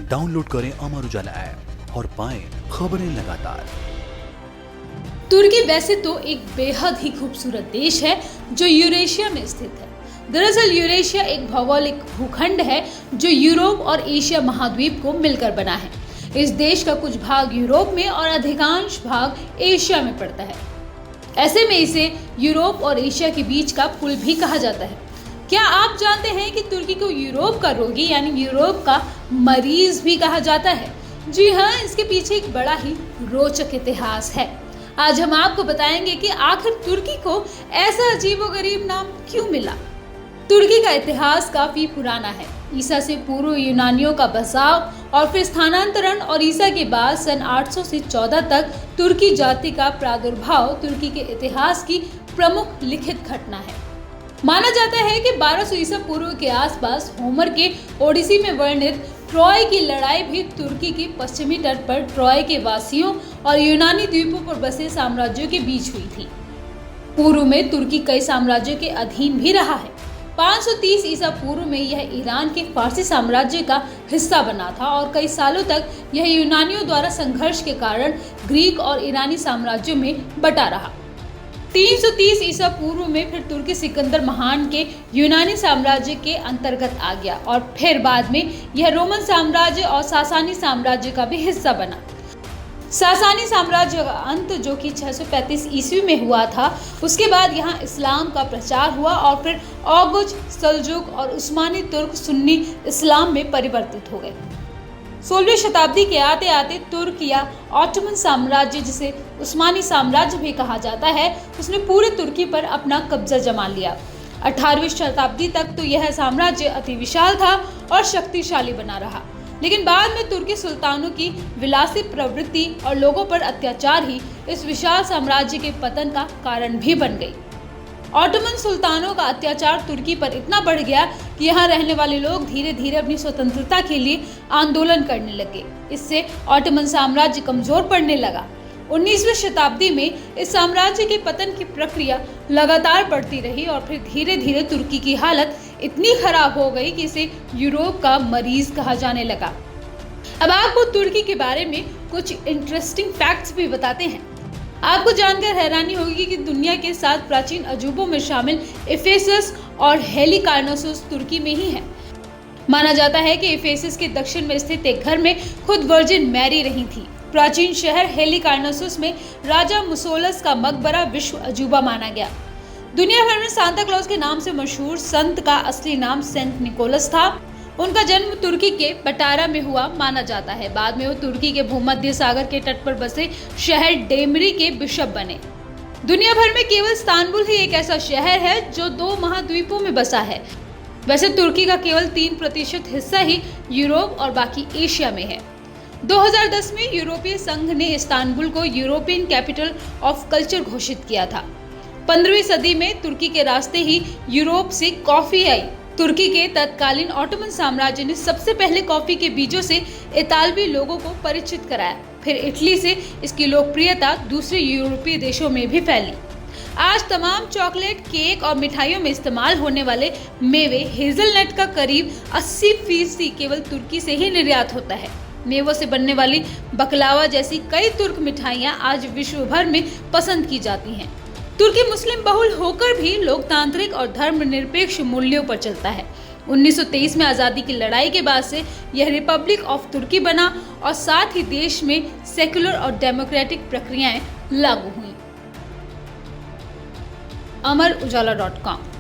Download करें Amar Ujala app और पाएं खबरें लगातार। तुर्की वैसे तो एक बेहद ही खूबसूरत देश है जो यूरेशिया में स्थित है। दरअसल यूरेशिया एक भौगोलिक भूखंड है जो यूरोप और एशिया महाद्वीप को मिलकर बना है। इस देश का कुछ भाग यूरोप में और अधिकांश भाग एशिया में पड़ता है। ऐसे में इसे यूरोप और एशिया के बीच का पुल भी कहा जाता है। क्या आप जानते हैं कि तुर्की को यूरोप का रोगी यानी यूरोप का मरीज भी कहा जाता है? जी हाँ, इसके पीछे एक बड़ा ही रोचक इतिहास है। आज हम आपको बताएंगे कि आखिर तुर्की को ऐसा अजीबोगरीब नाम क्यों मिला। तुर्की का इतिहास काफी पुराना है। ईसा से पूर्व यूनानियों का बसाव और फिर स्थानांतरण और ईसा के बाद सन 800 से 14 तक तुर्की जाति का प्रादुर्भाव तुर्की के इतिहास की प्रमुख लिखित घटना है। माना जाता है कि 1200 ईसा पूर्व के आसपास होमर के ओडिसी में वर्णित ट्रॉय की लड़ाई भी तुर्की के पश्चिमी तट पर ट्रॉय के वासियों और यूनानी द्वीपों पर बसे साम्राज्यों के बीच हुई थी। पूर्व में तुर्की कई साम्राज्यों के अधीन भी रहा है। 530 ईसा पूर्व में यह ईरान के फारसी साम्राज्य का हिस्सा बना था और कई सालों तक यह यूनानियों द्वारा संघर्ष के कारण ग्रीक और ईरानी साम्राज्यों में बटा रहा। 330 ईसा पूर्व में फिर तुर्की सिकंदर महान के यूनानी साम्राज्य के अंतर्गत आ गया और फिर बाद में यह रोमन साम्राज्य और सासानी साम्राज्य का भी हिस्सा बना। सासानी साम्राज्य का अंत जो कि 635 ईस्वी में हुआ था, उसके बाद यहाँ इस्लाम का प्रचार हुआ और फिर औगुज, सल्जुक और उस्मानी तुर्क सुन्नी इस्लाम में परिवर्तित हो गए। 16वीं शताब्दी के आते आते तुर्क या ऑटोमन साम्राज्य, जिसे उस्मानी साम्राज्य भी कहा जाता है, उसने पूरे तुर्की पर अपना कब्जा जमा लिया। 18वीं शताब्दी तक तो यह साम्राज्य अति विशाल था और शक्तिशाली बना रहा, लेकिन बाद में तुर्की सुल्तानों की विलासी प्रवृत्ति और लोगों पर अत्याचार ही इस विशाल साम्राज्य के पतन का कारण भी बन गई। ऑटोमन सुल्तानों का अत्याचार तुर्की पर इतना बढ़ गया कि यहाँ रहने वाले लोग धीरे धीरे अपनी स्वतंत्रता के लिए आंदोलन करने लगे। इससे ऑटोमन साम्राज्य कमजोर पड़ने लगा। 19वीं शताब्दी में इस साम्राज्य के पतन की प्रक्रिया लगातार बढ़ती रही और फिर धीरे धीरे तुर्की की हालत इतनी खराब हो गई कि इसे यूरोप का मरीज कहा जाने लगा। अब आपको तुर्की के बारे में कुछ इंटरेस्टिंग फैक्ट्स भी बताते हैं। आपको जानकर हैरानी होगी कि दुनिया के 7 प्राचीन अजूबों में शामिल इफेसस और हेलिकार्नासोस तुर्की में ही है। माना जाता है कि इफेसस के दक्षिण में स्थित एक घर में खुद वर्जिन मैरी रही थी। प्राचीन शहर हेलिकार्नासोस में राजा मुसोलस का मकबरा विश्व अजूबा माना गया। दुनिया भर में सांता क्लॉज के नाम से मशहूर संत का असली नाम सेंट निकोलस था। उनका जन्म तुर्की के बटारा में हुआ माना जाता है। बाद में वो तुर्की के भूमध्य सागर के तट पर बसे शहर डेमरी के बिशप बने। दुनिया भर में केवल इस्तांबुल ही एक ऐसा शहर है जो 2 महाद्वीपों में बसा है। वैसे तुर्की का केवल 3% हिस्सा ही यूरोप और बाकी एशिया में है। 2010 में यूरोपीय संघ ने इस्तांबुल को यूरोपियन कैपिटल ऑफ कल्चर घोषित किया था। 15वीं सदी में तुर्की के रास्ते ही यूरोप से कॉफी आई। तुर्की के तत्कालीन ऑटोमन साम्राज्य ने सबसे पहले कॉफी के बीजों से इतालवी लोगों को परिचित कराया। फिर इटली से इसकी लोकप्रियता दूसरे यूरोपीय देशों में भी फैली। आज तमाम चॉकलेट, केक और मिठाइयों में इस्तेमाल होने वाले मेवे हेजलनट का करीब 80% केवल तुर्की से ही निर्यात होता है। मेवों से बनने वाली बकलावा जैसी कई तुर्क मिठाइयाँ आज विश्व भर में पसंद की जाती हैं। तुर्की मुस्लिम बहुल होकर भी लोकतांत्रिक और धर्मनिरपेक्ष मूल्यों पर चलता है। 1923 में आज़ादी की लड़ाई के बाद से यह रिपब्लिक ऑफ तुर्की बना और साथ ही देश में सेक्युलर और डेमोक्रेटिक प्रक्रियाएं लागू हुई। अमर उजाला.com